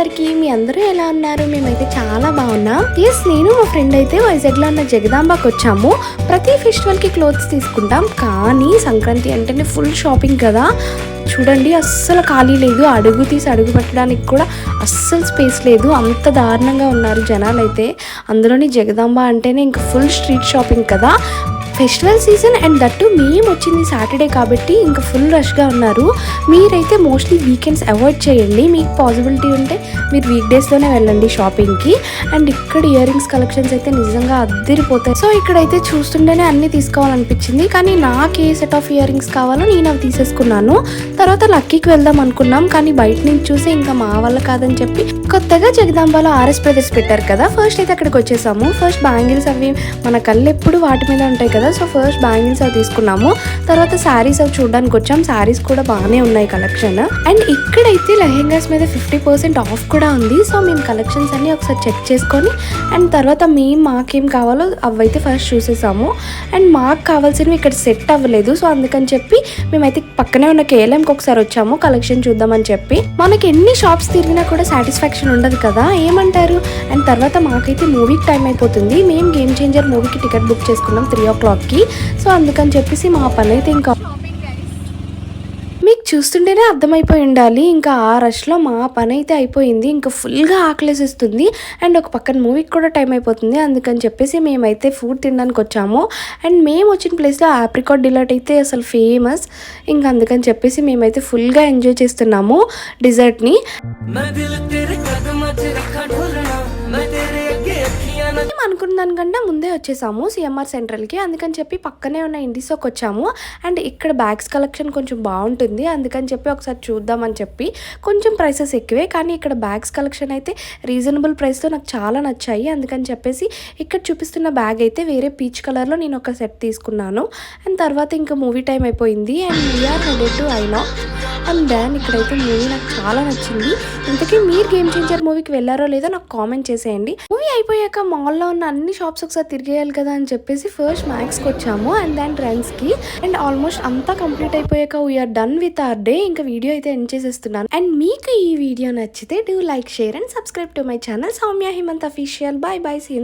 అందరికీ. మీ అందరూ ఎలా ఉన్నారు? మేమైతే చాలా బాగున్నాం. నేను మా ఫ్రెండ్ అయితే వైజాగ్లో ఉన్న జగదాంబకి వచ్చాము. ప్రతి ఫెస్టివల్కి క్లోత్స్ తీసుకుంటాం, కానీ సంక్రాంతి అంటేనే ఫుల్ షాపింగ్ కదా. చూడండి, అస్సలు ఖాళీ లేదు. అడుగు తీసి అడుగు పెట్టడానికి కూడా అస్సలు స్పేస్ లేదు. అంత దారుణంగా ఉన్నారు జనాలు అయితే. అందులోని జగదాంబ అంటేనే ఇంకా ఫుల్ స్ట్రీట్ షాపింగ్ కదా. ఫెస్టివల్ సీజన్ అండ్ దట్టు మేము వచ్చింది సాటర్డే కాబట్టి ఇంకా ఫుల్ రష్గా ఉన్నారు. మీరైతే మోస్ట్లీ వీకెండ్స్ అవాయిడ్ చేయండి. మీకు పాసిబిలిటీ ఉంటే మీరు వీక్ డేస్లోనే వెళ్ళండి షాపింగ్కి. అండ్ ఇక్కడ ఇయర్ రింగ్స్ కలెక్షన్స్ అయితే నిజంగా అద్దరిపోతాయి. సో ఇక్కడైతే చూస్తుంటేనే అన్నీ తీసుకోవాలనిపించింది, కానీ నాకు ఏ సెట్ ఆఫ్ ఇయర్ రింగ్స్ కావాలో నేను అవి తీసేసుకున్నాను. తర్వాత లక్కీకి వెళ్దాం అనుకున్నాం, కానీ బయట నుంచి చూసి ఇంకా మా వల్ల కాదని చెప్పి కొత్తగా జగదాంబలో ఆర్ఎస్ బ్రదర్స్ పెట్టారు కదా, ఫస్ట్ అయితే అక్కడికి వచ్చేసాము. ఫస్ట్ బ్యాంగిల్స్ అవి మన కళ్ళు ఎప్పుడు వాటి మీద ఉంటాయి కదా, సో ఫస్ట్ బ్యాంగిల్స్ అవి తీసుకున్నాము. తర్వాత శారీస్ అవి చూడడానికి వచ్చాం. శారీస్ కూడా బాగానే ఉన్నాయి కలెక్షన్. అండ్ ఇక్కడైతే లెహెంగాస్ మీద 50% ఆఫ్ కూడా ఉంది. సో మేము కలెక్షన్స్ అన్ని ఒకసారి చెక్ చేసుకొని అండ్ తర్వాత మాకేం కావాలో అవైతే ఫస్ట్ చూసేసాము. అండ్ మాకు కావాల్సినవి ఇక్కడ సెట్ అవ్వలేదు, సో అందుకని చెప్పి మేమైతే పక్కనే ఉన్న కేఎల్ఎంకి ఒకసారి వచ్చాము కలెక్షన్ చూద్దామని చెప్పి. మనకి ఎన్ని షాప్స్ తిరిగినా కూడా సాటిస్ఫాక్షన్ ఉండదు కదా, ఏమంటారు? అండ్ తర్వాత మాకైతే మూవీకి టైం అయిపోతుంది. మేము గేమ్ చేంజర్ మూవీకి టికెట్ బుక్ చేసుకున్నాం 3 o'clockకి. సో అందుకని చెప్పేసి మా పని అయితే ఇంకా మీకు చూస్తుంటేనే అర్థమైపోయి ఉండాలి. ఇంకా ఆ రష్లో మా పని అయితే అయిపోయింది. ఇంకా ఫుల్గా ఆకలేసిస్తుంది అండ్ ఒక పక్కన మూవీకి కూడా టైం అయిపోతుంది. అందుకని చెప్పేసి మేమైతే ఫుడ్ తినడానికి వచ్చాము. అండ్ మేము వచ్చిన ప్లేస్లో ఆప్రికాట్ డిలైట్ అయితే అసలు ఫేమస్. ఇంకా అందుకని చెప్పేసి మేమైతే ఫుల్గా ఎంజాయ్ చేస్తున్నాము డిజర్ట్ని. అనుకున్న దానికంటే ముందే వచ్చేసాము సిఎంఆర్ సెంట్రల్కి. అందుకని చెప్పి పక్కనే ఉన్న ఇండిసోకి వచ్చాము. అండ్ ఇక్కడ బ్యాగ్స్ కలెక్షన్ కొంచెం బాగుంటుంది, అందుకని చెప్పి ఒకసారి చూద్దామని చెప్పి. కొంచెం ప్రైసెస్ ఎక్కువే, కానీ ఇక్కడ బ్యాగ్స్ కలెక్షన్ అయితే రీజనబుల్ ప్రైస్తో నాకు చాలా నచ్చాయి. అందుకని చెప్పేసి ఇక్కడ చూపిస్తున్న బ్యాగ్ అయితే వేరే పీచ్ కలర్లో నేను ఒక సెట్ తీసుకున్నాను. అండ్ తర్వాత ఇంకా మూవీ టైం అయిపోయింది and we are headed to INOX. And then ఇక్కడైతే మూవీ నాకు చాలా నచ్చింది. ఇంతకీ మీరు గేమ్ చేంజర్ మూవీకి వెళ్ళారో లేదో నాకు కామెంట్ చేసేయండి. మూవీ అయిపోయాక మాల్లో ఉన్న అన్ని షాప్స్ ఒకసారి తిరిగేయాలి కదా అని చెప్పేసి ఫస్ట్ మ్యాక్స్కి వచ్చాము అండ్ దెన్ ట్రెండ్స్కి. అండ్ ఆల్మోస్ట్ అంతా కంప్లీట్ అయిపోయాక we are done with our day. ఇంకా వీడియో అయితే ఎండ్ చేసేస్తున్నాను. అండ్ మీకు ఈ వీడియో నచ్చితే do like, share and subscribe to my channel Soumya Himanth official. Bye bye, see you.